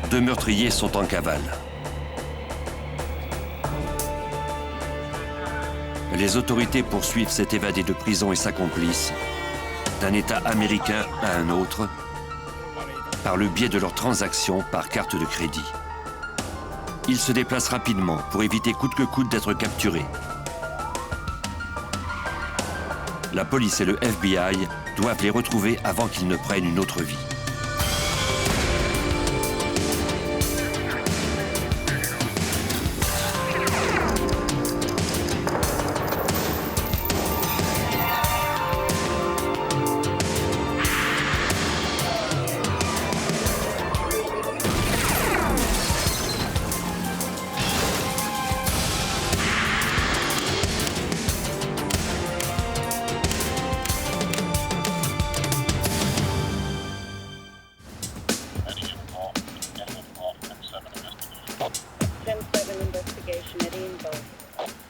2 meurtriers sont en cavale. Les autorités poursuivent cet évadé de prison et sa complice d'un État américain à un autre par le biais de leurs transactions par carte de crédit. Ils se déplacent rapidement pour éviter coûte que coûte d'être capturés. La police et le FBI doivent les retrouver avant qu'ils ne prennent une autre vie.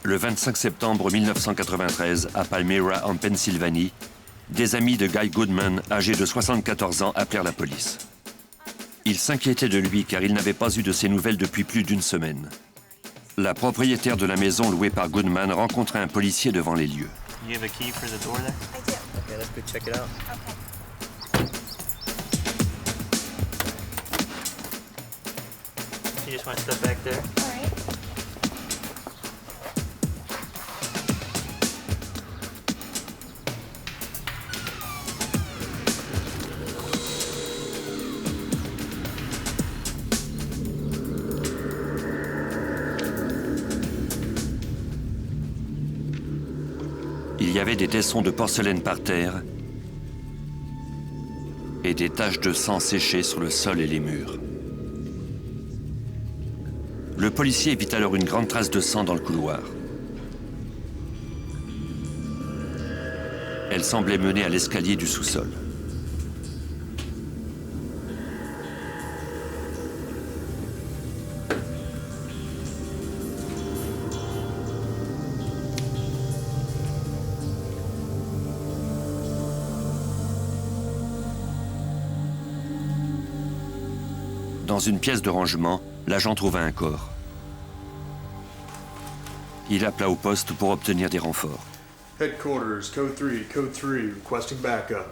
Le 25 septembre 1993, à Palmyra, en Pennsylvanie, des amis de Guy Goodman, âgé de 74 ans, appelèrent la police. Ils s'inquiétaient de lui car il n'avait pas eu de ses nouvelles depuis plus d'1 semaine. La propriétaire de la maison louée par Goodman rencontra un policier devant les lieux. You have a key for the door there? I do. Okay, let's go check it out. Okay. You just want to step back there? All right. Il y avait des tessons de porcelaine par terre et des taches de sang séchées sur le sol et les murs. Le policier vit alors une grande trace de sang dans le couloir. Elle semblait mener à l'escalier du sous-sol. Dans une pièce de rangement, l'agent trouva un corps. Il appela au poste pour obtenir des renforts. Headquarters, code 3, requesting backup.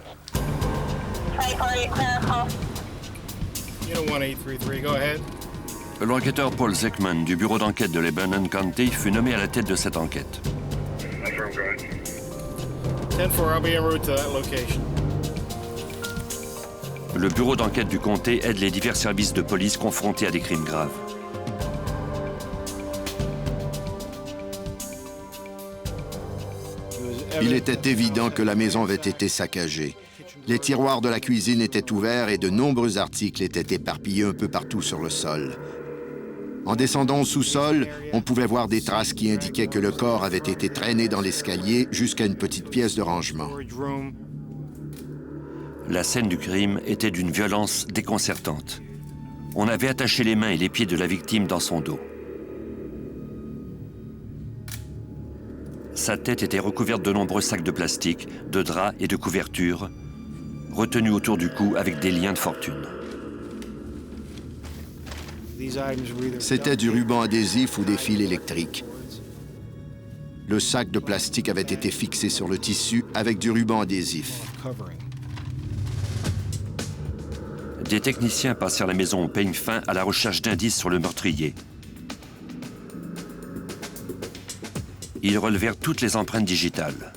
Unit 1833, go ahead. L'enquêteur Paul Zeckman du bureau d'enquête de Lebanon County fut nommé à la tête de cette enquête. 10-4, I'll be en route to that location. Le bureau d'enquête du comté aide les divers services de police confrontés à des crimes graves. Il était évident que la maison avait été saccagée. Les tiroirs de la cuisine étaient ouverts et de nombreux articles étaient éparpillés un peu partout sur le sol. En descendant au sous-sol, on pouvait voir des traces qui indiquaient que le corps avait été traîné dans l'escalier jusqu'à une petite pièce de rangement. La scène du crime était d'une violence déconcertante. On avait attaché les mains et les pieds de la victime dans son dos. Sa tête était recouverte de nombreux sacs de plastique, de draps et de couvertures, retenus autour du cou avec des liens de fortune. C'était du ruban adhésif ou des fils électriques. Le sac de plastique avait été fixé sur le tissu avec du ruban adhésif. Des techniciens passèrent la maison au peigne fin à la recherche d'indices sur le meurtrier. Ils relevèrent toutes les empreintes digitales.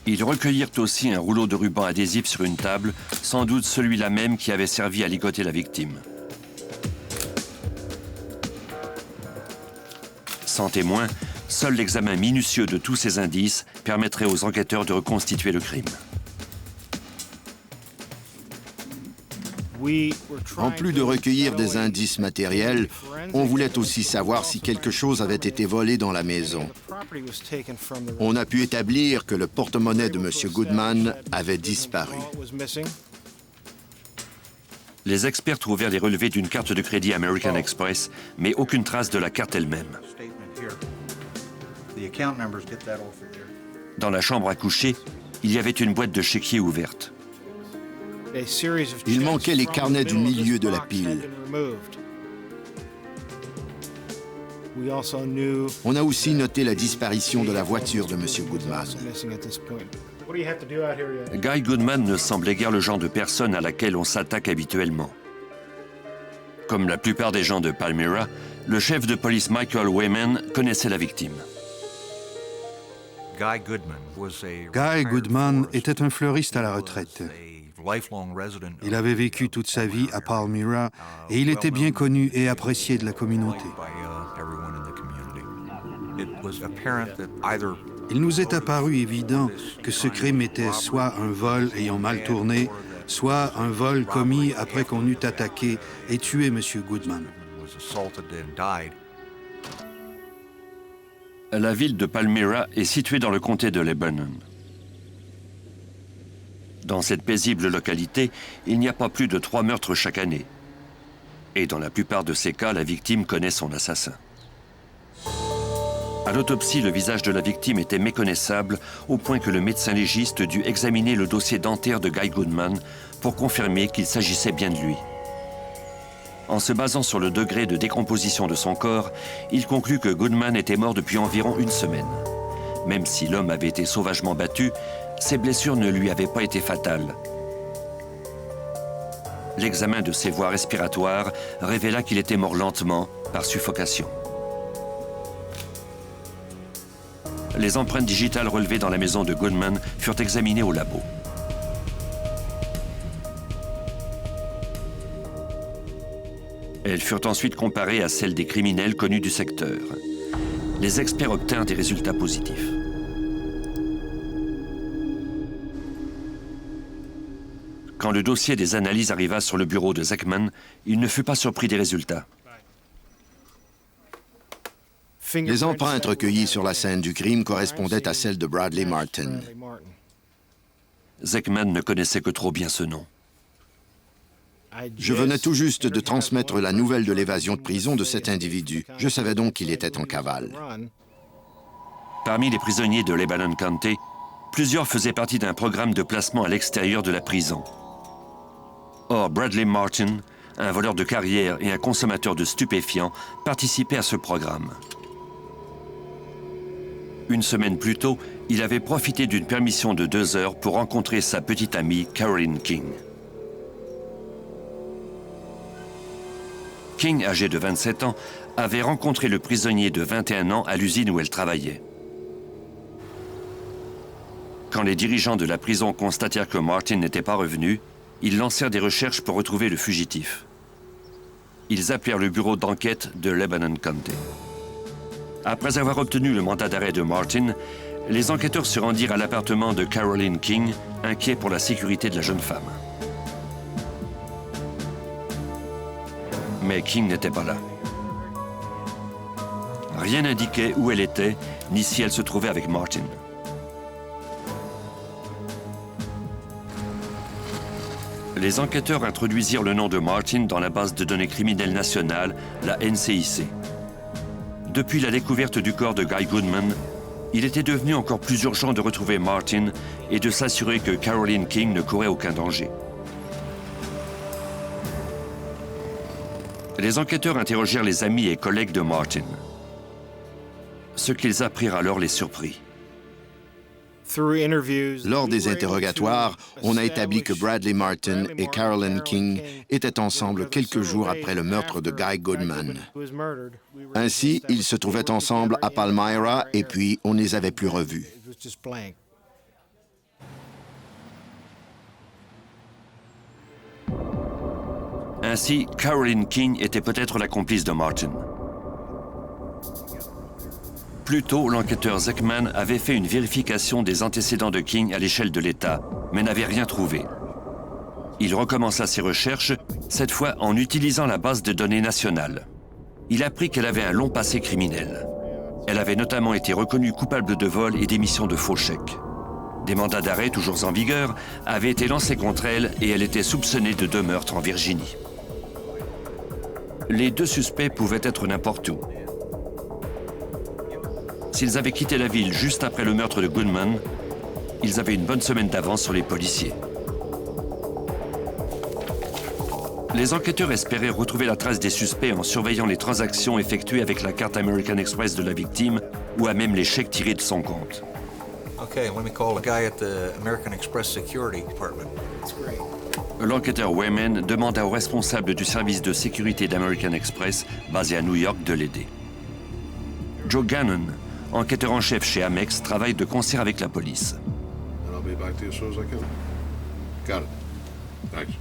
Ils recueillirent aussi un rouleau de ruban adhésif sur une table, sans doute celui-là même qui avait servi à ligoter la victime. Sans témoin, seul l'examen minutieux de tous ces indices permettrait aux enquêteurs de reconstituer le crime. En plus de recueillir des indices matériels, on voulait aussi savoir si quelque chose avait été volé dans la maison. On a pu établir que le porte-monnaie de M. Goodman avait disparu. Les experts trouvèrent les relevés d'une carte de crédit American Express, mais aucune trace de la carte elle-même. Dans la chambre à coucher, il y avait une boîte de chéquier ouverte. Il manquait les carnets du milieu de la pile. On a aussi noté la disparition de la voiture de M. Goodman. Guy Goodman ne semblait guère le genre de personne à laquelle on s'attaque habituellement. Comme la plupart des gens de Palmyra, le chef de police Michael Wayman connaissait la victime. Guy Goodman était un fleuriste à la retraite. Il avait vécu toute sa vie à Palmyra et il était bien connu et apprécié de la communauté. Il nous est apparu évident que ce crime était soit un vol ayant mal tourné, soit un vol commis après qu'on eût attaqué et tué M. Goodman. La ville de Palmyra est située dans le comté de Lebanon. Dans cette paisible localité, il n'y a pas plus de 3 meurtres chaque année. Et dans la plupart de ces cas, la victime connaît son assassin. À l'autopsie, le visage de la victime était méconnaissable au point que le médecin légiste dut examiner le dossier dentaire de Guy Goodman pour confirmer qu'il s'agissait bien de lui. En se basant sur le degré de décomposition de son corps, il conclut que Goodman était mort depuis environ 1 semaine. Même si l'homme avait été sauvagement battu, ses blessures ne lui avaient pas été fatales. L'examen de ses voies respiratoires révéla qu'il était mort lentement, par suffocation. Les empreintes digitales relevées dans la maison de Goodman furent examinées au labo. Elles furent ensuite comparées à celles des criminels connus du secteur. Les experts obtinrent des résultats positifs. Quand le dossier des analyses arriva sur le bureau de Zekman, il ne fut pas surpris des résultats. Les empreintes recueillies sur la scène du crime correspondaient à celles de Bradley Martin. Zekman ne connaissait que trop bien ce nom. Je venais tout juste de transmettre la nouvelle de l'évasion de prison de cet individu. Je savais donc qu'il était en cavale. Parmi les prisonniers de Lebanon County, plusieurs faisaient partie d'un programme de placement à l'extérieur de la prison. Or, Bradley Martin, un voleur de carrière et un consommateur de stupéfiants, participait à ce programme. 1 semaine plus tôt, il avait profité d'une permission de 2 heures pour rencontrer sa petite amie Caroline King. King, âgée de 27 ans, avait rencontré le prisonnier de 21 ans à l'usine où elle travaillait. Quand les dirigeants de la prison constatèrent que Martin n'était pas revenu, ils lancèrent des recherches pour retrouver le fugitif. Ils appelèrent le bureau d'enquête de Lebanon County. Après avoir obtenu le mandat d'arrêt de Martin, les enquêteurs se rendirent à l'appartement de Caroline King, inquiets pour la sécurité de la jeune femme. Mais King n'était pas là. Rien n'indiquait où elle était, ni si elle se trouvait avec Martin. Les enquêteurs introduisirent le nom de Martin dans la base de données criminelles nationale, la NCIC. Depuis la découverte du corps de Guy Goodman, il était devenu encore plus urgent de retrouver Martin et de s'assurer que Caroline King ne courait aucun danger. Les enquêteurs interrogèrent les amis et collègues de Martin. Ce qu'ils apprirent alors les surpris. Lors des interrogatoires, on a établi que Bradley Martin et Caroline King étaient ensemble quelques jours après le meurtre de Guy Goodman. Ainsi, ils se trouvaient ensemble à Palmyra et puis on ne les avait plus revus. Ainsi, Caroline King était peut-être la complice de Martin. Plus tôt, l'enquêteur Zekman avait fait une vérification des antécédents de King à l'échelle de l'État, mais n'avait rien trouvé. Il recommença ses recherches, cette fois en utilisant la base de données nationale. Il apprit qu'elle avait un long passé criminel. Elle avait notamment été reconnue coupable de vol et d'émission de faux chèques. Des mandats d'arrêt, toujours en vigueur, avaient été lancés contre elle et elle était soupçonnée de 2 meurtres en Virginie. Les 2 suspects pouvaient être n'importe où. S'ils avaient quitté la ville juste après le meurtre de Goodman, ils avaient une bonne semaine d'avance sur les policiers. Les enquêteurs espéraient retrouver la trace des suspects en surveillant les transactions effectuées avec la carte American Express de la victime ou à même les chèques tirés de son compte. Okay, let me call the guy at the American Express Security Department. L'enquêteur Wayman demanda au responsable du service de sécurité d'American Express, basé à New York, de l'aider. Joe Gannon, enquêteur en chef chez Amex, travaille de concert avec la police. And I'll be back to you as soon as I can. Got it. Thanks.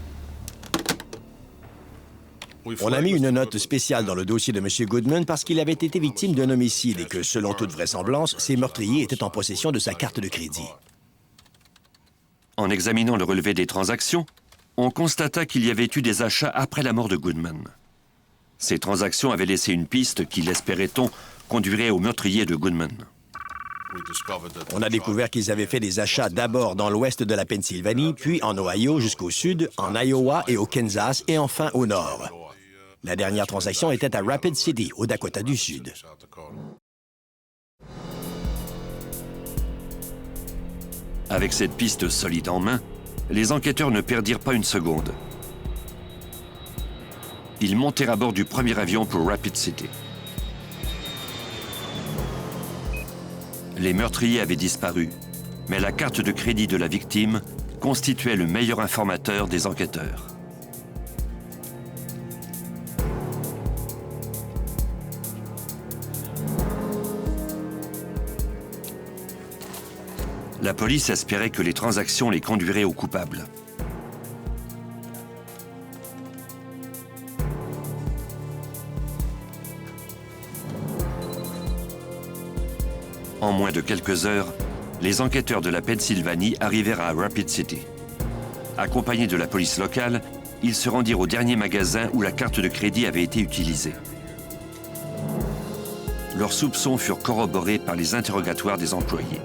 On a mis une note spéciale dans le dossier de M. Goodman parce qu'il avait été victime d'un homicide et que, selon toute vraisemblance, ses meurtriers étaient en possession de sa carte de crédit. En examinant le relevé des transactions, on constata qu'il y avait eu des achats après la mort de Goodman. Ces transactions avaient laissé une piste qui, l'espérait-on, conduirait au meurtrier de Goodman. On a découvert qu'ils avaient fait des achats d'abord dans l'ouest de la Pennsylvanie, puis en Ohio jusqu'au sud, en Iowa et au Kansas, et enfin au nord. La dernière transaction était à Rapid City, au Dakota du Sud. Avec cette piste solide en main, les enquêteurs ne perdirent pas une seconde. Ils montèrent à bord du premier avion pour Rapid City. Les meurtriers avaient disparu, mais la carte de crédit de la victime constituait le meilleur informateur des enquêteurs. La police espérait que les transactions les conduiraient au coupable. En moins de quelques heures, les enquêteurs de la Pennsylvanie arrivèrent à Rapid City. Accompagnés de la police locale, ils se rendirent au dernier magasin où la carte de crédit avait été utilisée. Leurs soupçons furent corroborés par les interrogatoires des employés.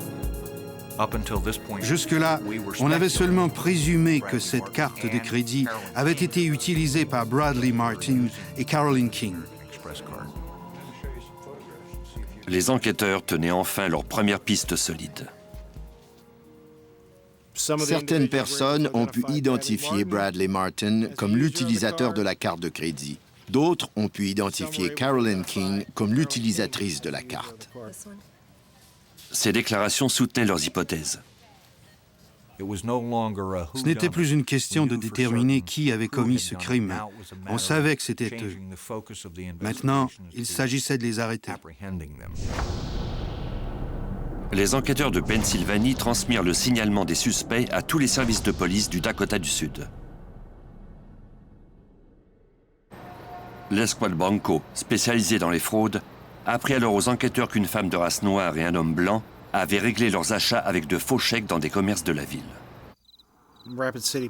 Jusque-là, on avait seulement présumé que cette carte de crédit avait été utilisée par Bradley Martin et Carolyn King. Les enquêteurs tenaient enfin leur première piste solide. Certaines personnes ont pu identifier Bradley Martin comme l'utilisateur de la carte de crédit. D'autres ont pu identifier Carolyn King comme l'utilisatrice de la carte. Ces déclarations soutenaient leurs hypothèses. Ce n'était plus une question de déterminer qui avait commis ce crime. On savait que c'était eux. Maintenant, il s'agissait de les arrêter. Les enquêteurs de Pennsylvanie transmirent le signalement des suspects à tous les services de police du Dakota du Sud. L'escouade Banco, spécialisée dans les fraudes, apprit alors aux enquêteurs qu'une femme de race noire et un homme blanc avaient réglé leurs achats avec de faux chèques dans des commerces de la ville.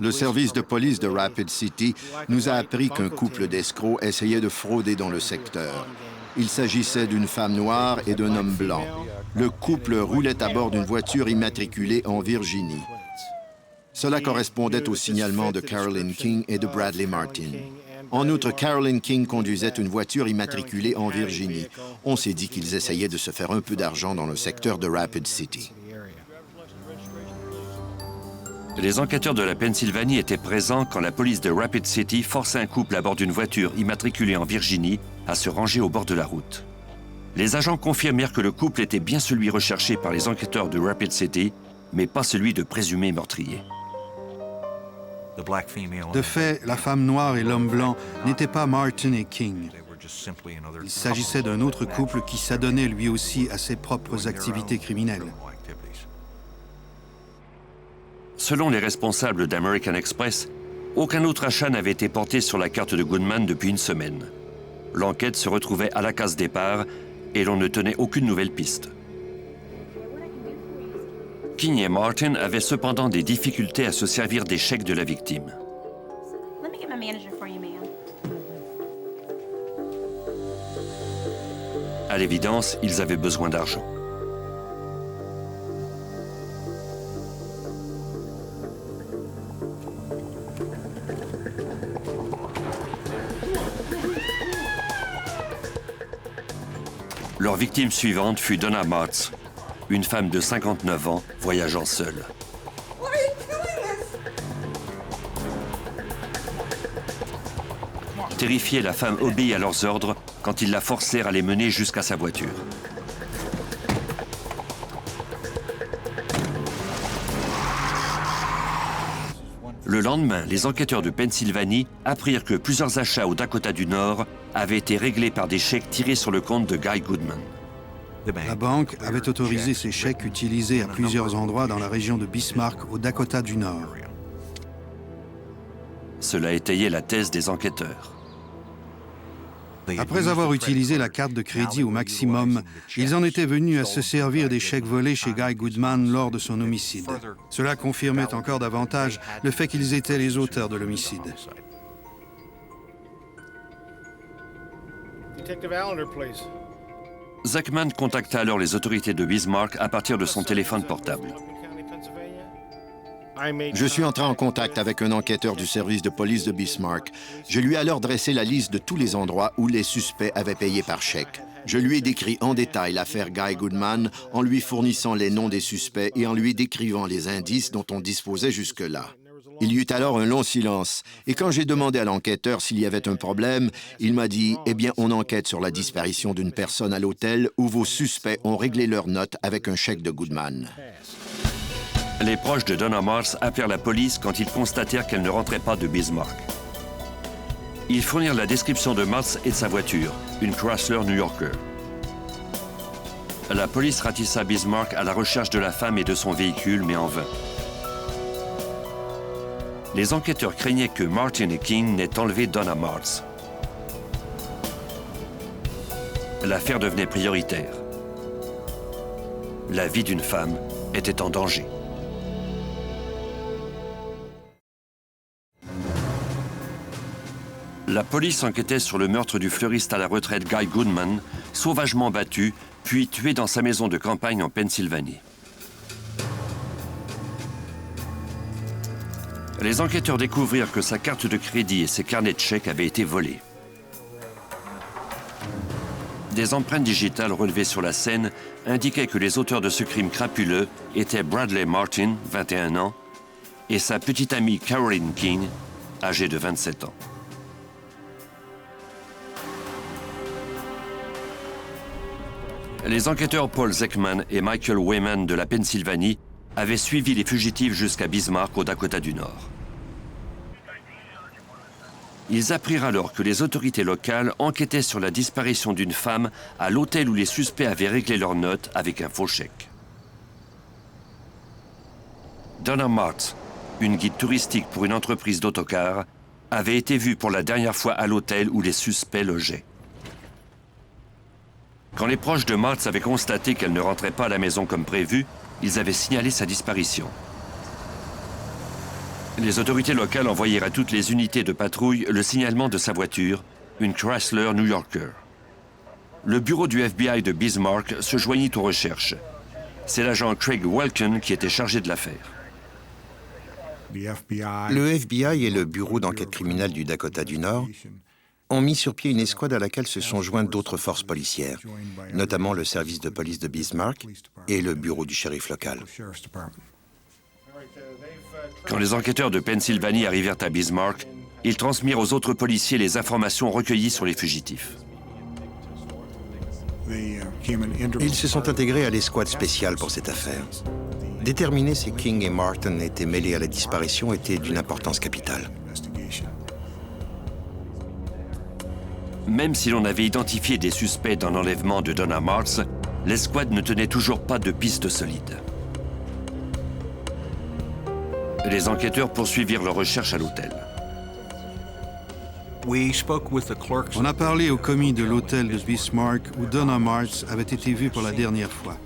Le service de police de Rapid City nous a appris qu'un couple d'escrocs essayait de frauder dans le secteur. Il s'agissait d'une femme noire et d'un homme blanc. Le couple roulait à bord d'une voiture immatriculée en Virginie. Cela correspondait au signalement de Carolyn King et de Bradley Martin. En outre, Carolyn King conduisait une voiture immatriculée en Virginie. On s'est dit qu'ils essayaient de se faire un peu d'argent dans le secteur de Rapid City. Les enquêteurs de la Pennsylvanie étaient présents quand la police de Rapid City forçait un couple à bord d'une voiture immatriculée en Virginie à se ranger au bord de la route. Les agents confirmèrent que le couple était bien celui recherché par les enquêteurs de Rapid City, mais pas celui de présumé meurtrier. De fait, la femme noire et l'homme blanc n'étaient pas Martin et King. Il s'agissait d'un autre couple qui s'adonnait lui aussi à ses propres activités criminelles. Selon les responsables d'American Express, aucun autre achat n'avait été porté sur la carte de Goodman depuis une semaine. L'enquête se retrouvait à la case départ et l'on ne tenait aucune nouvelle piste. King et Martin avaient cependant des difficultés à se servir des chèques de la victime. À l'évidence, ils avaient besoin d'argent. Leur victime suivante fut Donna Martz, une femme de 59 ans voyageant seule. Terrifiée, la femme obéit à leurs ordres quand ils la forcèrent à les mener jusqu'à sa voiture. Le lendemain, les enquêteurs de Pennsylvanie apprirent que plusieurs achats au Dakota du Nord avaient été réglés par des chèques tirés sur le compte de Guy Goodman. La banque avait autorisé ces chèques utilisés à plusieurs endroits dans la région de Bismarck, au Dakota du Nord. Cela étayait la thèse des enquêteurs. Après avoir utilisé la carte de crédit au maximum, ils en étaient venus à se servir des chèques volés chez Guy Goodman lors de son homicide. Cela confirmait encore davantage le fait qu'ils étaient les auteurs de l'homicide. Detective Allender, please. Zachman contacta alors les autorités de Bismarck à partir de son téléphone portable. Je suis entré en contact avec un enquêteur du service de police de Bismarck. Je lui ai alors dressé la liste de tous les endroits où les suspects avaient payé par chèque. Je lui ai décrit en détail l'affaire Guy Goodman en lui fournissant les noms des suspects et en lui décrivant les indices dont on disposait jusque-là. Il y eut alors un long silence, et quand j'ai demandé à l'enquêteur s'il y avait un problème, il m'a dit « Eh bien, on enquête sur la disparition d'une personne à l'hôtel où vos suspects ont réglé leurs notes avec un chèque de Goodman. » Les proches de Donna Martz appelèrent la police quand ils constatèrent qu'elle ne rentrait pas de Bismarck. Ils fournirent la description de Martz et de sa voiture, une Chrysler New Yorker. La police ratissa Bismarck à la recherche de la femme et de son véhicule, mais en vain. Les enquêteurs craignaient que Martin et King n'aient enlevé Donna Martz. L'affaire devenait prioritaire. La vie d'une femme était en danger. La police enquêtait sur le meurtre du fleuriste à la retraite Guy Goodman, sauvagement battu, puis tué dans sa maison de campagne en Pennsylvanie. Les enquêteurs découvrirent que sa carte de crédit et ses carnets de chèques avaient été volés. Des empreintes digitales relevées sur la scène indiquaient que les auteurs de ce crime crapuleux étaient Bradley Martin, 21 ans, et sa petite amie Caroline King, âgée de 27 ans. Les enquêteurs Paul Zechman et Michael Wayman de la Pennsylvanie avaient suivi les fugitifs jusqu'à Bismarck, au Dakota du Nord. Ils apprirent alors que les autorités locales enquêtaient sur la disparition d'une femme à l'hôtel où les suspects avaient réglé leurs notes avec un faux chèque. Donna Martz, une guide touristique pour une entreprise d'autocar, avait été vue pour la dernière fois à l'hôtel où les suspects logeaient. Quand les proches de Martz avaient constaté qu'elle ne rentrait pas à la maison comme prévu, ils avaient signalé sa disparition. Les autorités locales envoyèrent à toutes les unités de patrouille le signalement de sa voiture, une Chrysler New Yorker. Le bureau du FBI de Bismarck se joignit aux recherches. C'est l'agent Craig Welken qui était chargé de l'affaire. Le FBI et le bureau d'enquête criminelle du Dakota du Nord ont mis sur pied une escouade à laquelle se sont jointes d'autres forces policières, notamment le service de police de Bismarck et le bureau du shérif local. Quand les enquêteurs de Pennsylvanie arrivèrent à Bismarck, ils transmirent aux autres policiers les informations recueillies sur les fugitifs. Ils se sont intégrés à l'escouade spéciale pour cette affaire. Déterminer si King et Martin étaient mêlés à la disparition était d'une importance capitale. Même si l'on avait identifié des suspects dans l'enlèvement de Donna Martz, l'escouade ne tenait toujours pas de pistes solides. Les enquêteurs poursuivirent leurs recherches à l'hôtel. On a parlé au commis de l'hôtel de Bismarck où Donna Martz avait été vue pour la dernière fois.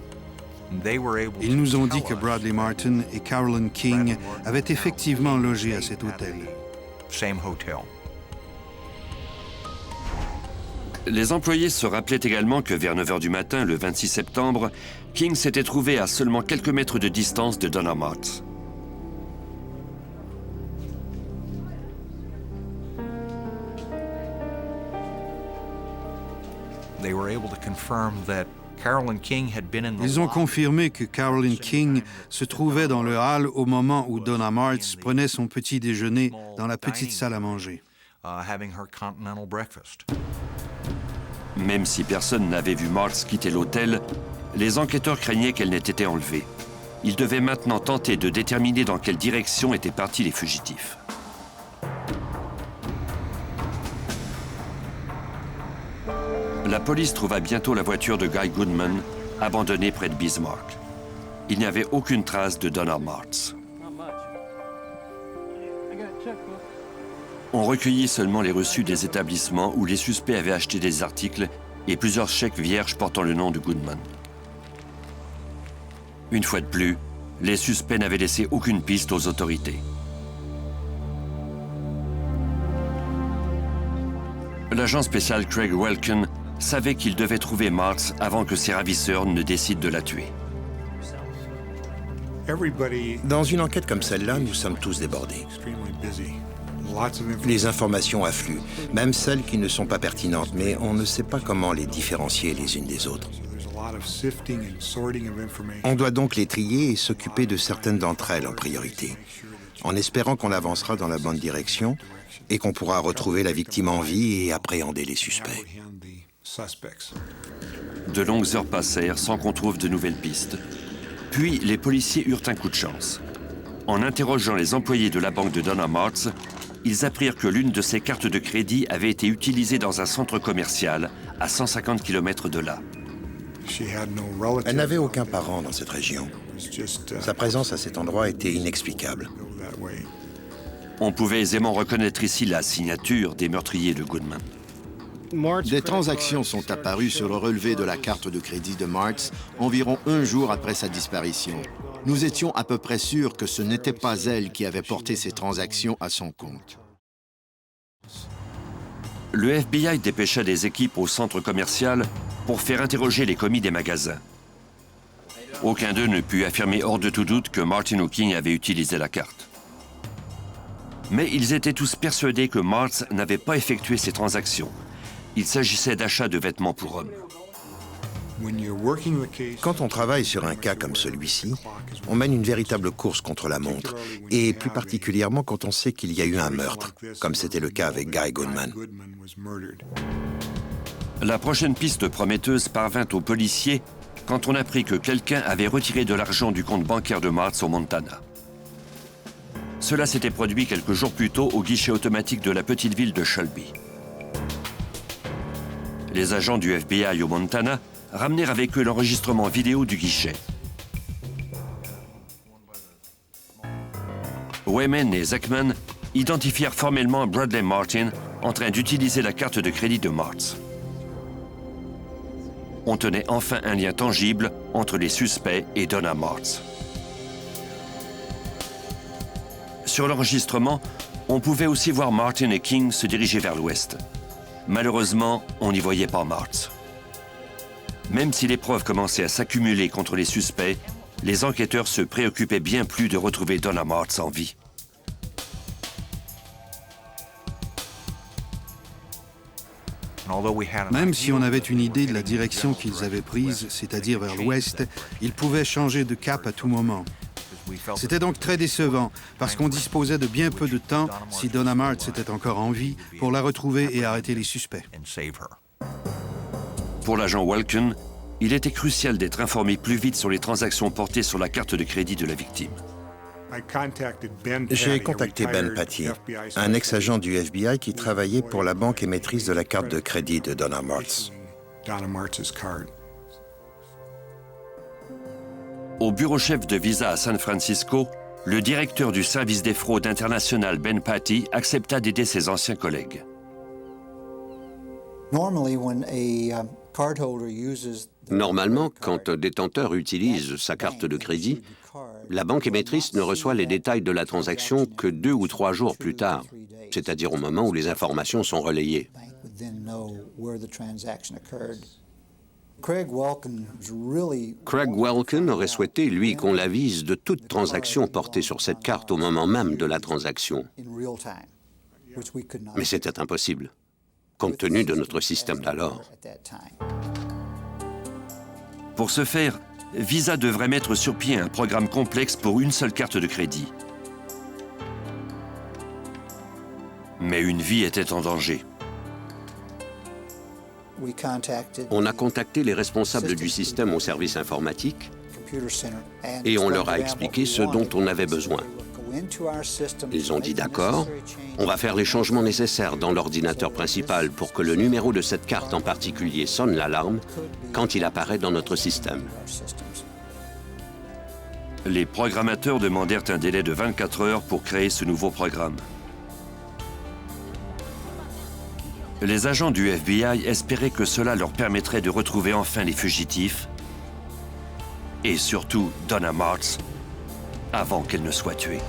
Ils nous ont dit que Bradley Martin et Caroline King avaient effectivement logé à cet hôtel. Les employés se rappelaient également que vers 9 h du matin, le 26 septembre, King s'était trouvé à seulement quelques mètres de distance de Donna Martz. Ils ont confirmé que Caroline King se trouvait dans le hall au moment où Donna Martz prenait son petit déjeuner dans la petite salle à manger. having her continental breakfast. Même si personne n'avait vu Martz quitter l'hôtel, les enquêteurs craignaient qu'elle n'ait été enlevée. Ils devaient maintenant tenter de déterminer dans quelle direction étaient partis les fugitifs. La police trouva bientôt la voiture de Guy Goodman, abandonnée près de Bismarck. Il n'y avait aucune trace de Donna Martz. On recueillit seulement les reçus des établissements où les suspects avaient acheté des articles et plusieurs chèques vierges portant le nom de Goodman. Une fois de plus, les suspects n'avaient laissé aucune piste aux autorités. L'agent spécial Craig Welken savait qu'il devait trouver Martz avant que ses ravisseurs ne décident de la tuer. Dans une enquête comme celle-là, nous sommes tous débordés. Les informations affluent, même celles qui ne sont pas pertinentes, mais on ne sait pas comment les différencier les unes des autres. On doit donc les trier et s'occuper de certaines d'entre elles en priorité, en espérant qu'on avancera dans la bonne direction et qu'on pourra retrouver la victime en vie et appréhender les suspects. De longues heures passèrent sans qu'on trouve de nouvelles pistes. Puis, les policiers eurent un coup de chance. En interrogeant les employés de la banque de Donna Martz, ils apprirent que l'une de ses cartes de crédit avait été utilisée dans un centre commercial à 150 km de là. Elle n'avait aucun parent dans cette région. Sa présence à cet endroit était inexplicable. On pouvait aisément reconnaître ici la signature des meurtriers de Goodman. Des transactions sont apparues sur le relevé de la carte de crédit de Martz environ un jour après sa disparition. Nous étions à peu près sûrs que ce n'était pas elle qui avait porté ces transactions à son compte. Le FBI dépêcha des équipes au centre commercial pour faire interroger les commis des magasins. Aucun d'eux ne put affirmer hors de tout doute que Martin Hawking avait utilisé la carte. Mais ils étaient tous persuadés que Martz n'avait pas effectué ces transactions. Il s'agissait d'achats de vêtements pour hommes. Quand on travaille sur un cas comme celui-ci, on mène une véritable course contre la montre, et plus particulièrement quand on sait qu'il y a eu un meurtre, comme c'était le cas avec Guy Goodman. La prochaine piste prometteuse parvint aux policiers quand on apprit que quelqu'un avait retiré de l'argent du compte bancaire de Martz au Montana. Cela s'était produit quelques jours plus tôt au guichet automatique de la petite ville de Shelby. Les agents du FBI au Montana ramenèrent avec eux l'enregistrement vidéo du guichet. Wayman et Zachman identifièrent formellement Bradley Martin en train d'utiliser la carte de crédit de Martz. On tenait enfin un lien tangible entre les suspects et Donna Martz. Sur l'enregistrement, on pouvait aussi voir Martin et King se diriger vers l'ouest. Malheureusement, on n'y voyait pas Martz. Même si les preuves commençaient à s'accumuler contre les suspects, les enquêteurs se préoccupaient bien plus de retrouver Donna Martz en vie. Même si on avait une idée de la direction qu'ils avaient prise, c'est-à-dire vers l'ouest, ils pouvaient changer de cap à tout moment. C'était donc très décevant, parce qu'on disposait de bien peu de temps, si Donna Martz était encore en vie, pour la retrouver et arrêter les suspects. Pour l'agent Welken, il était crucial d'être informé plus vite sur les transactions portées sur la carte de crédit de la victime. J'ai contacté Ben Patty, un ex-agent du FBI qui travaillait pour la banque émettrice de la carte de crédit de Donna Martz. Au bureau chef de Visa à San Francisco, le directeur du service des fraudes internationales Ben Patty accepta d'aider ses anciens collègues. Normalement, quand un détenteur utilise sa carte de crédit, la banque émettrice ne reçoit les détails de la transaction que 2 ou 3 jours plus tard, c'est-à-dire au moment où les informations sont relayées. Craig Welken aurait souhaité, lui, qu'on l'avise de toute transaction portée sur cette carte au moment même de la transaction. Mais c'était impossible, compte tenu de notre système d'alors. Pour ce faire, Visa devrait mettre sur pied un programme complexe pour une seule carte de crédit. Mais une vie était en danger. On a contacté les responsables du système au service informatique et on leur a expliqué ce dont on avait besoin. Ils ont dit d'accord, on va faire les changements nécessaires dans l'ordinateur principal pour que le numéro de cette carte en particulier sonne l'alarme quand il apparaît dans notre système. Les programmateurs demandèrent un délai de 24 heures pour créer ce nouveau programme. Les agents du FBI espéraient que cela leur permettrait de retrouver enfin les fugitifs et surtout Donna Martz avant qu'elle ne soit tuée.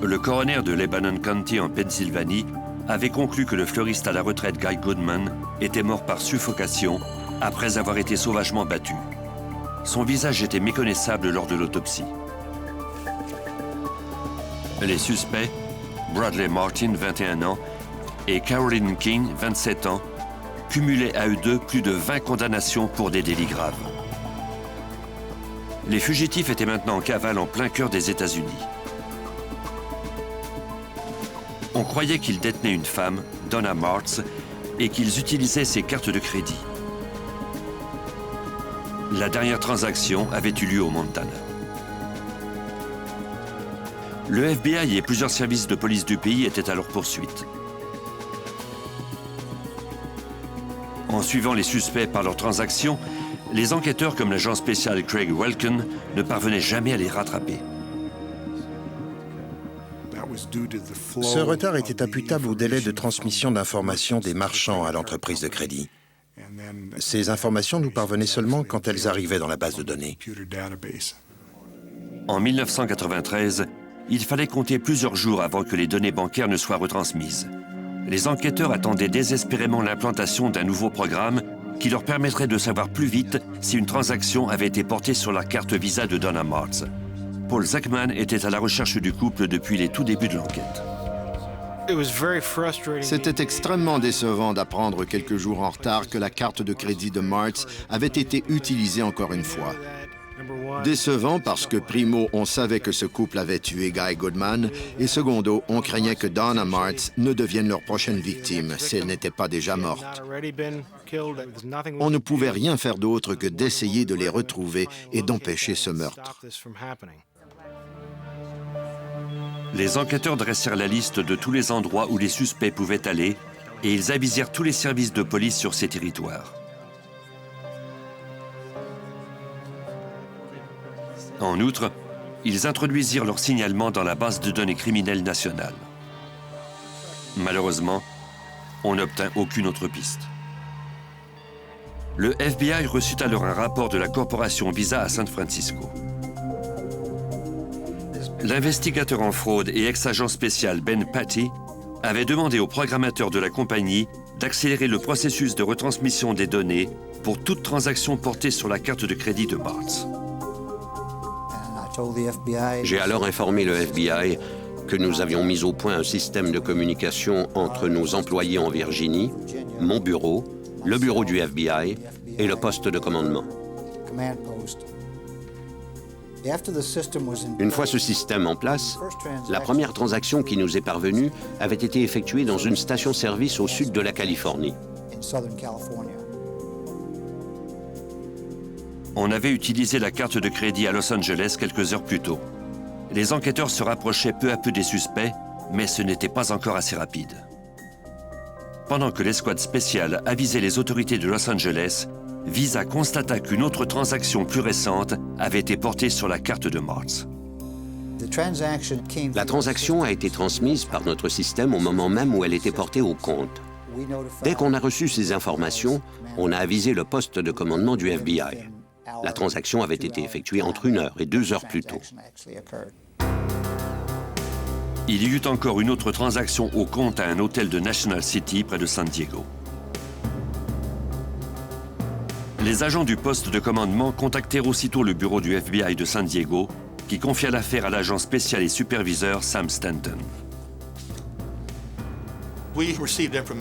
Le coroner de Lebanon County en Pennsylvanie avait conclu que le fleuriste à la retraite Guy Goodman était mort par suffocation après avoir été sauvagement battu. Son visage était méconnaissable lors de l'autopsie. Les suspects, Bradley Martin, 21 ans, et Carolyn King, 27 ans, cumulaient à eux deux plus de 20 condamnations pour des délits graves. Les fugitifs étaient maintenant en cavale en plein cœur des États-Unis. On croyait qu'ils détenaient une femme, Donna Martz, et qu'ils utilisaient ses cartes de crédit. La dernière transaction avait eu lieu au Montana. Le FBI et plusieurs services de police du pays étaient à leur poursuite. En suivant les suspects par leurs transactions, les enquêteurs comme l'agent spécial Craig Welken ne parvenaient jamais à les rattraper. Ce retard était imputable au délai de transmission d'informations des marchands à l'entreprise de crédit. Ces informations nous parvenaient seulement quand elles arrivaient dans la base de données. En 1993, il fallait compter plusieurs jours avant que les données bancaires ne soient retransmises. Les enquêteurs attendaient désespérément l'implantation d'un nouveau programme qui leur permettrait de savoir plus vite si une transaction avait été portée sur la carte Visa de Donna Martz. Paul Zachman était à la recherche du couple depuis les tout débuts de l'enquête. C'était extrêmement décevant d'apprendre quelques jours en retard que la carte de crédit de Martz avait été utilisée encore une fois. Décevant parce que, primo, on savait que ce couple avait tué Guy Goodman, et secondo, on craignait que Donna Martz ne devienne leur prochaine victime si elle n'était pas déjà morte. On ne pouvait rien faire d'autre que d'essayer de les retrouver et d'empêcher ce meurtre. Les enquêteurs dressèrent la liste de tous les endroits où les suspects pouvaient aller et ils avisèrent tous les services de police sur ces territoires. En outre, ils introduisirent leur signalement dans la base de données criminelle nationale. Malheureusement, on n'obtint aucune autre piste. Le FBI reçut alors un rapport de la corporation Visa à San Francisco. L'investigateur en fraude et ex-agent spécial Ben Patty avait demandé au programmateur de la compagnie d'accélérer le processus de retransmission des données pour toute transaction portée sur la carte de crédit de Martz. J'ai alors informé le FBI que nous avions mis au point un système de communication entre nos employés en Virginie, mon bureau, le bureau du FBI et le poste de commandement. Une fois ce système en place, la première transaction qui nous est parvenue avait été effectuée dans une station-service au sud de la Californie. On avait utilisé la carte de crédit à Los Angeles quelques heures plus tôt. Les enquêteurs se rapprochaient peu à peu des suspects, mais ce n'était pas encore assez rapide. Pendant que l'escouade spéciale avisait les autorités de Los Angeles, Visa constata qu'une autre transaction plus récente avait été portée sur la carte de Martz. La transaction a été transmise par notre système au moment même où elle était portée au compte. Dès qu'on a reçu ces informations, on a avisé le poste de commandement du FBI. La transaction avait été effectuée entre 1 heure et 2 heures plus tôt. Il y eut encore une autre transaction au compte à un hôtel de National City près de San Diego. Les agents du poste de commandement contactèrent aussitôt le bureau du FBI de San Diego, qui confia l'affaire à l'agent spécial et superviseur Sam Stanton.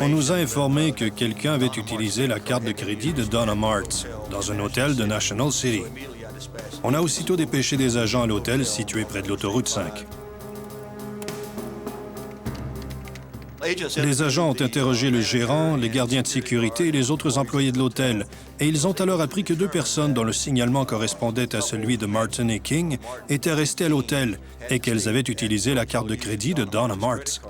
On nous a informé que quelqu'un avait utilisé la carte de crédit de Donna Martz dans un hôtel de National City. On a aussitôt dépêché des agents à l'hôtel situé près de l'autoroute 5. Les agents ont interrogé le gérant, les gardiens de sécurité et les autres employés de l'hôtel, et ils ont alors appris que 2 personnes dont le signalement correspondait à celui de Martin et King étaient restées à l'hôtel et qu'elles avaient utilisé la carte de crédit de Donna Martz.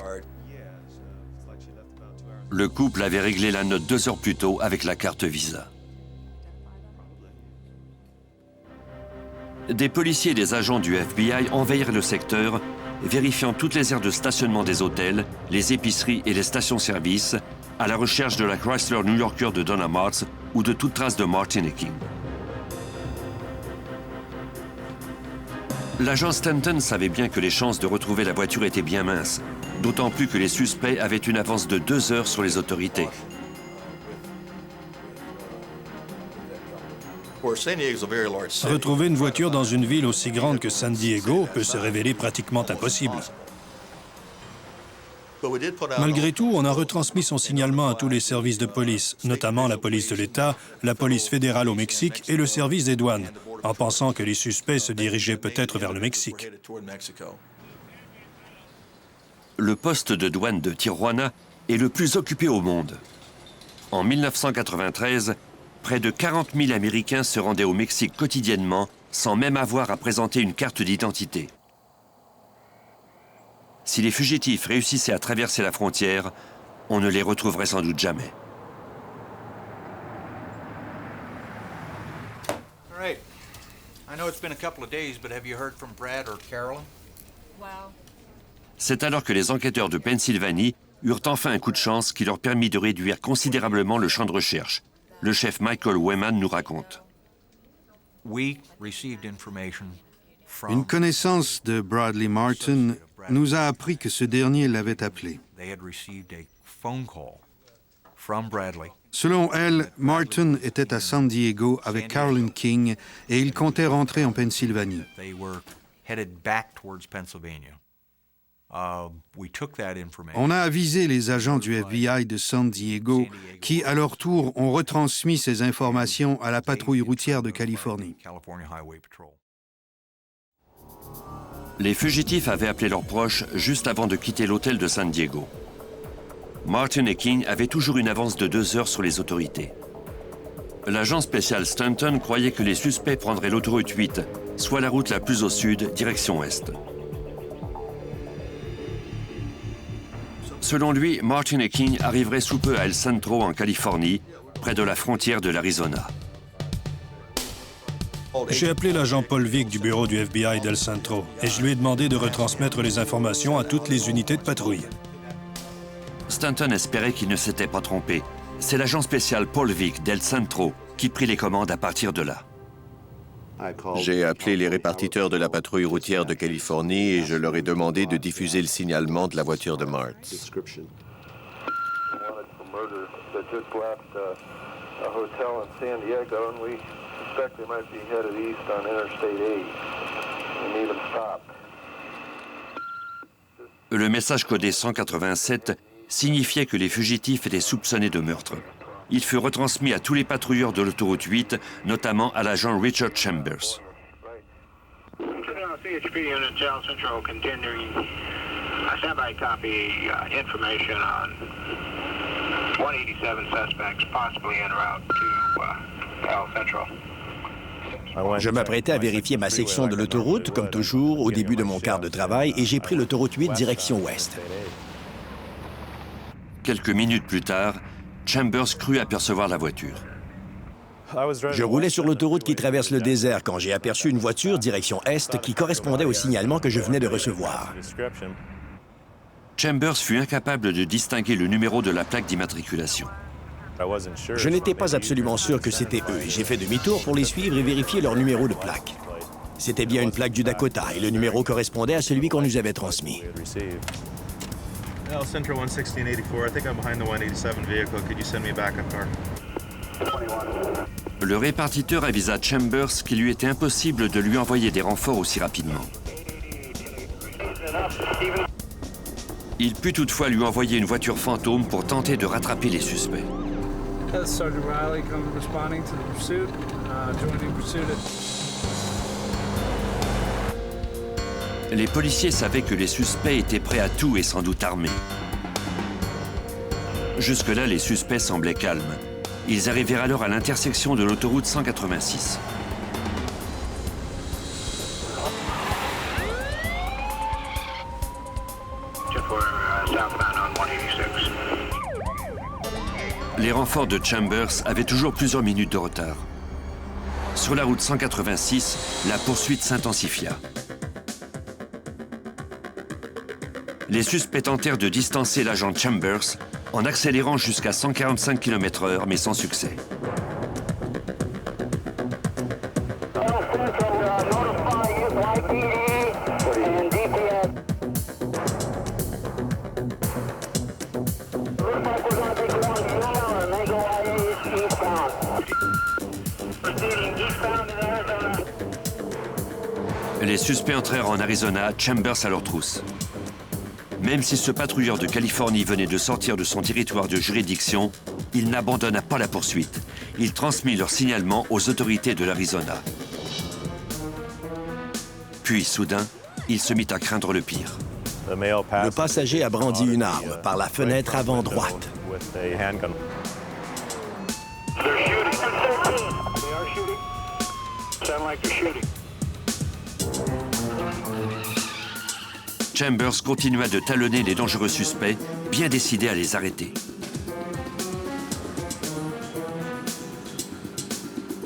Le couple avait réglé la note 2 heures plus tôt avec la carte Visa. Des policiers et des agents du FBI envahirent le secteur, vérifiant toutes les aires de stationnement des hôtels, les épiceries et les stations-service, à la recherche de la Chrysler New Yorker de Donna Martz ou de toute trace de Martin et King. L'agent Stanton savait bien que les chances de retrouver la voiture étaient bien minces, d'autant plus que les suspects avaient une avance de 2 heures sur les autorités. Retrouver une voiture dans une ville aussi grande que San Diego peut se révéler pratiquement impossible. Malgré tout, on a retransmis son signalement à tous les services de police, notamment la police de l'État, la police fédérale au Mexique et le service des douanes, en pensant que les suspects se dirigeaient peut-être vers le Mexique. Le poste de douane de Tijuana est le plus occupé au monde. En 1993, près de 40 000 Américains se rendaient au Mexique quotidiennement sans même avoir à présenter une carte d'identité. Si les fugitifs réussissaient à traverser la frontière, on ne les retrouverait sans doute jamais. C'est alors que les enquêteurs de Pennsylvanie eurent enfin un coup de chance qui leur permit de réduire considérablement le champ de recherche. Le chef Michael Wayman nous raconte. Une connaissance de Bradley Martin nous a appris que ce dernier l'avait appelé. Selon elle, Martin était à San Diego avec Carolyn King et il comptait rentrer en Pennsylvanie. On a avisé les agents du FBI de San Diego qui, à leur tour, ont retransmis ces informations à la patrouille routière de Californie. Les fugitifs avaient appelé leurs proches juste avant de quitter l'hôtel de San Diego. Martin et King avaient toujours une avance de 2 heures sur les autorités. L'agent spécial Stanton croyait que les suspects prendraient l'autoroute 8, soit la route la plus au sud, direction ouest. Selon lui, Martin et King arriveraient sous peu à El Centro, en Californie, près de la frontière de l'Arizona. J'ai appelé l'agent Paul Vick du bureau du FBI d'El Centro et je lui ai demandé de retransmettre les informations à toutes les unités de patrouille. Stanton espérait qu'il ne s'était pas trompé. C'est l'agent spécial Paul Vick d'El Centro qui prit les commandes à partir de là. J'ai appelé les répartiteurs de la patrouille routière de Californie et je leur ai demandé de diffuser le signalement de la voiture de Martz. Le message codé 187 signifiait que les fugitifs étaient soupçonnés de meurtre. Il fut retransmis à tous les patrouilleurs de l'autoroute 8, notamment à l'agent Richard Chambers. Je m'apprêtais à vérifier ma section de l'autoroute, comme toujours, au début de mon quart de travail, et j'ai pris l'autoroute 8 direction ouest. Quelques minutes plus tard, Chambers crut apercevoir la voiture. Je roulais sur l'autoroute qui traverse le désert quand j'ai aperçu une voiture direction est qui correspondait au signalement que je venais de recevoir. Chambers fut incapable de distinguer le numéro de la plaque d'immatriculation. Je n'étais pas absolument sûr que c'était eux et j'ai fait demi-tour pour les suivre et vérifier leur numéro de plaque. C'était bien une plaque du Dakota et le numéro correspondait à celui qu'on nous avait transmis. El Centro 11684. I think I'm behind the 187 vehicle. Could you send me a backup car? Le répartiteur avisa Chambers qu'il lui était impossible de lui envoyer des renforts aussi rapidement. Il put toutefois lui envoyer une voiture fantôme pour tenter de rattraper les suspects. Sergeant Riley responding to the pursuit, joining pursuit at Les policiers savaient que les suspects étaient prêts à tout et sans doute armés. Jusque-là, les suspects semblaient calmes. Ils arrivèrent alors à l'intersection de l'autoroute 186. Les renforts de Chambers avaient toujours plusieurs minutes de retard. Sur la route 186, la poursuite s'intensifia. Les suspects tentèrent de distancer l'agent Chambers en accélérant jusqu'à 145 km/h, mais sans succès. Les suspects entrèrent en Arizona, Chambers à leur trousse. Même si ce patrouilleur de Californie venait de sortir de son territoire de juridiction, il n'abandonna pas la poursuite. Il transmit leur signalement aux autorités de l'Arizona. Puis, soudain, il se mit à craindre le pire. Le passager a brandi une arme par la fenêtre avant droite. Chambers continua de talonner les dangereux suspects, bien décidé à les arrêter.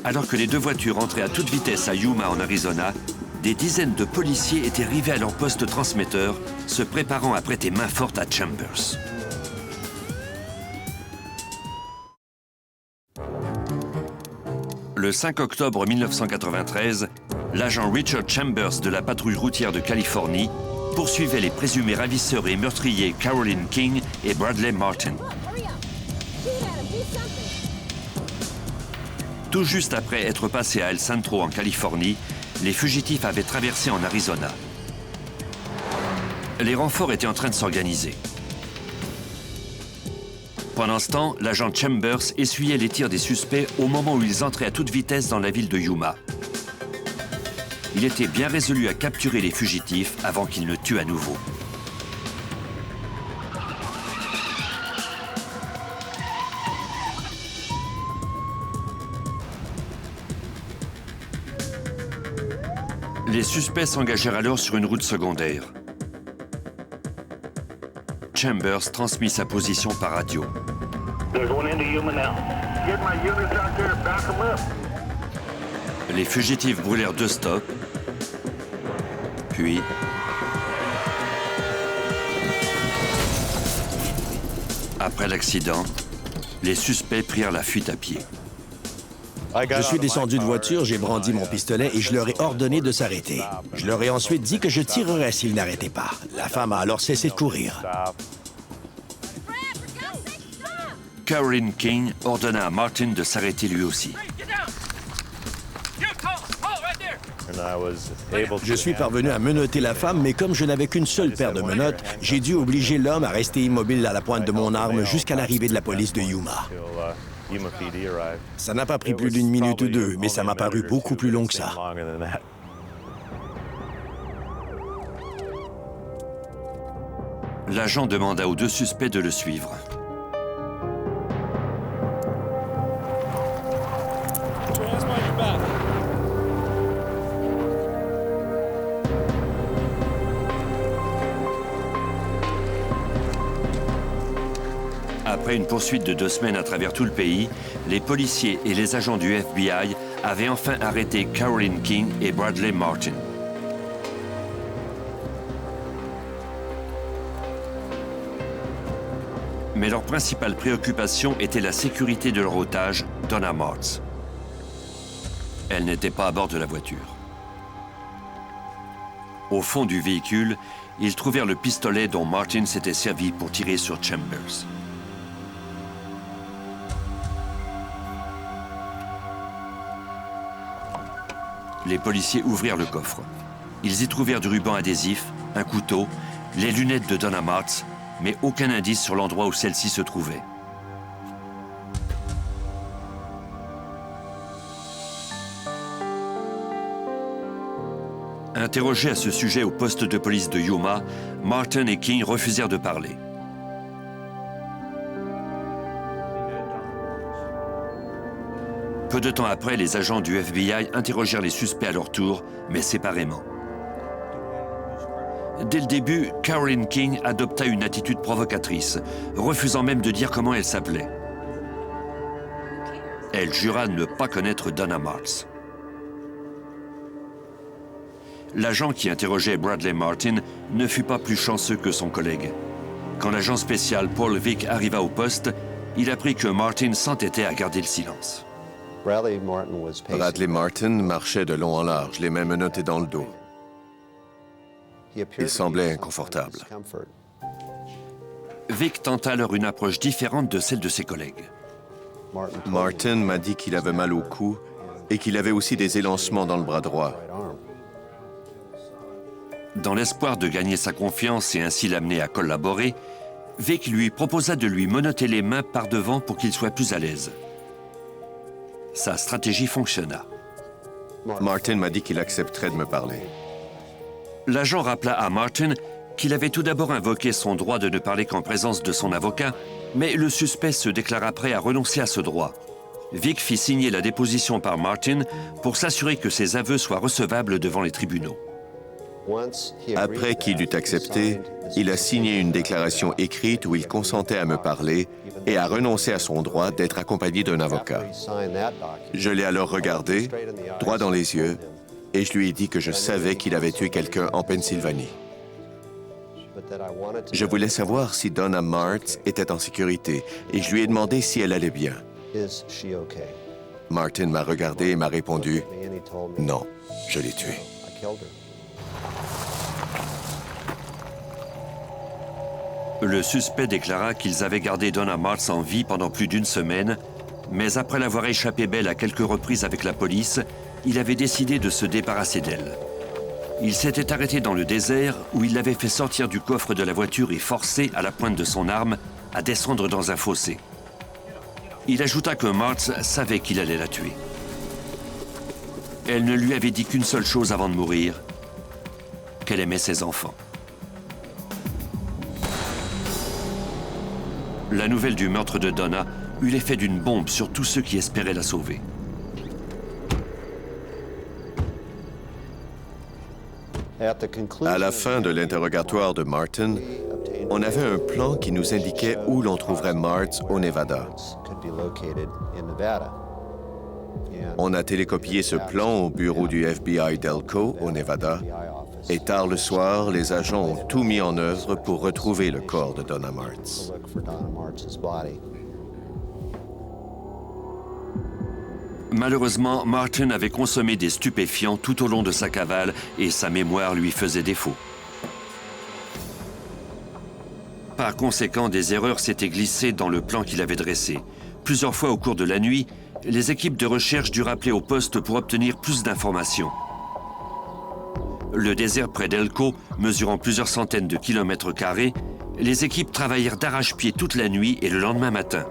Alors que les deux voitures entraient à toute vitesse à Yuma, en Arizona, des dizaines de policiers étaient rivés à leur poste transmetteur, se préparant à prêter main forte à Chambers. Le 5 octobre 1993, l'agent Richard Chambers de la patrouille routière de Californie poursuivait les présumés ravisseurs et meurtriers Carolyn King et Bradley Martin. Tout juste après être passés à El Centro en Californie, les fugitifs avaient traversé en Arizona. Les renforts étaient en train de s'organiser. Pendant ce temps, l'agent Chambers essuyait les tirs des suspects au moment où ils entraient à toute vitesse dans la ville de Yuma. Il était bien résolu à capturer les fugitifs avant qu'ils ne tuent à nouveau. Les suspects s'engagèrent alors sur une route secondaire. Chambers transmit sa position par radio. Les fugitifs brûlèrent 2 stops, puis après l'accident, les suspects prirent la fuite à pied. Je suis descendu de voiture, j'ai brandi mon pistolet et je leur ai ordonné de s'arrêter. Je leur ai ensuite dit que je tirerais s'ils n'arrêtaient pas. La femme a alors cessé de courir. Carolyn King ordonna à Martin de s'arrêter lui aussi. Je suis parvenu à menotter la femme, mais comme je n'avais qu'une seule paire de menottes, j'ai dû obliger l'homme à rester immobile à la pointe de mon arme jusqu'à l'arrivée de la police de Yuma. Ça n'a pas pris plus d'1 minute ou 2, mais ça m'a paru beaucoup plus long que ça. L'agent demanda aux 2 suspects de le suivre. Après une poursuite de 2 semaines à travers tout le pays, les policiers et les agents du FBI avaient enfin arrêté Carolyn King et Bradley Martin. Mais leur principale préoccupation était la sécurité de leur otage, Donna Martz. Elle n'était pas à bord de la voiture. Au fond du véhicule, ils trouvèrent le pistolet dont Martin s'était servi pour tirer sur Chambers. Les policiers ouvrirent le coffre. Ils y trouvèrent du ruban adhésif, un couteau, les lunettes de Donna Martz, mais aucun indice sur l'endroit où celle-ci se trouvait. Interrogés à ce sujet au poste de police de Yuma, Martin et King refusèrent de parler. Peu de temps après, les agents du FBI interrogèrent les suspects à leur tour, mais séparément. Dès le début, Carolyn King adopta une attitude provocatrice, refusant même de dire comment elle s'appelait. Elle jura ne pas connaître Donna Martz. L'agent qui interrogeait Bradley Martin ne fut pas plus chanceux que son collègue. Quand l'agent spécial Paul Vick arriva au poste, il apprit que Martin s'entêtait à garder le silence. Bradley Martin marchait de long en large, les mains menottées dans le dos. Il semblait inconfortable. Vick tenta alors une approche différente de celle de ses collègues. Martin m'a dit qu'il avait mal au cou et qu'il avait aussi des élancements dans le bras droit. Dans l'espoir de gagner sa confiance et ainsi l'amener à collaborer, Vick lui proposa de lui menotter les mains par devant pour qu'il soit plus à l'aise. Sa stratégie fonctionna. Martin m'a dit qu'il accepterait de me parler. L'agent rappela à Martin qu'il avait tout d'abord invoqué son droit de ne parler qu'en présence de son avocat, mais le suspect se déclara prêt à renoncer à ce droit. Vick fit signer la déposition par Martin pour s'assurer que ses aveux soient recevables devant les tribunaux. Après qu'il eut accepté, il a signé une déclaration écrite où il consentait à me parler et a renoncé à son droit d'être accompagné d'un avocat. Je l'ai alors regardé, droit dans les yeux, et je lui ai dit que je savais qu'il avait tué quelqu'un en Pennsylvanie. Je voulais savoir si Donna Martz était en sécurité et je lui ai demandé si elle allait bien. Martin m'a regardé et m'a répondu « Non, je l'ai tuée ». Le suspect déclara qu'ils avaient gardé Donna Martz en vie pendant plus d'une semaine, mais après l'avoir échappé belle à quelques reprises avec la police, il avait décidé de se débarrasser d'elle. Il s'était arrêté dans le désert où il l'avait fait sortir du coffre de la voiture et forcé, à la pointe de son arme, à descendre dans un fossé. Il ajouta que Martz savait qu'il allait la tuer. Elle ne lui avait dit qu'une seule chose avant de mourir, qu'elle aimait ses enfants. La nouvelle du meurtre de Donna eut l'effet d'une bombe sur tous ceux qui espéraient la sauver. À la fin de l'interrogatoire de Martin, on avait un plan qui nous indiquait où l'on trouverait Martz au Nevada. On a télécopié ce plan au bureau du FBI d'Elko, au Nevada, et tard le soir, les agents ont tout mis en œuvre pour retrouver le corps de Donna Martz. Malheureusement, Martin avait consommé des stupéfiants tout au long de sa cavale et sa mémoire lui faisait défaut. Par conséquent, des erreurs s'étaient glissées dans le plan qu'il avait dressé. Plusieurs fois au cours de la nuit, les équipes de recherche durent appeler au poste pour obtenir plus d'informations. Le désert près d'Elko, mesurant plusieurs centaines de kilomètres carrés, les équipes travaillèrent d'arrache-pied toute la nuit et le lendemain matin.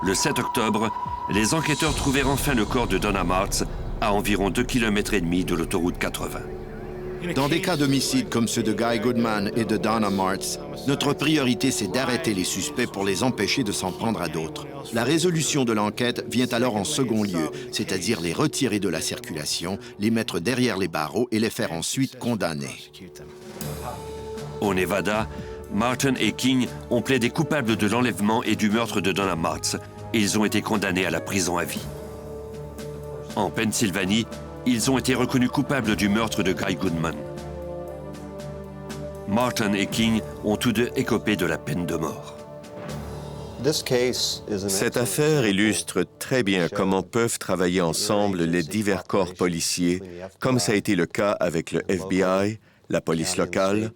Le 7 octobre, les enquêteurs trouvèrent enfin le corps de Donna Martz à environ 2,5 km de l'autoroute 80. Dans des cas d'homicide comme ceux de Guy Goodman et de Donna Martz, notre priorité, c'est d'arrêter les suspects pour les empêcher de s'en prendre à d'autres. La résolution de l'enquête vient alors en second lieu, c'est-à-dire les retirer de la circulation, les mettre derrière les barreaux et les faire ensuite condamner. Au Nevada, Martin et King ont plaidé coupables de l'enlèvement et du meurtre de Donna Martz et ils ont été condamnés à la prison à vie. En Pennsylvanie, ils ont été reconnus coupables du meurtre de Guy Goodman. Martin et King ont tous deux écopé de la peine de mort. Cette affaire illustre très bien comment peuvent travailler ensemble les divers corps policiers, comme ça a été le cas avec le FBI, la police locale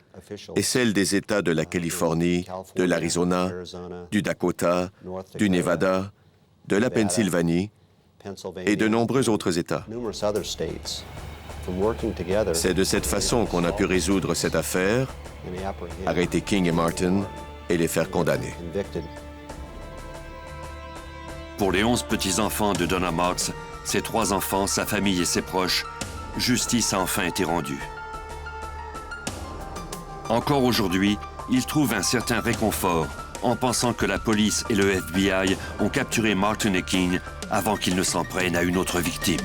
et celle des États de la Californie, de l'Arizona, du Dakota, du Nevada, de la Pennsylvanie et de nombreux autres États. C'est de cette façon qu'on a pu résoudre cette affaire, arrêter King et Martin et les faire condamner. Pour les 11 petits-enfants de Donna Martz, ses 3 enfants, sa famille et ses proches, justice a enfin été rendue. Encore aujourd'hui, il trouve un certain réconfort en pensant que la police et le FBI ont capturé Martin et King avant qu'ils ne s'en prennent à une autre victime.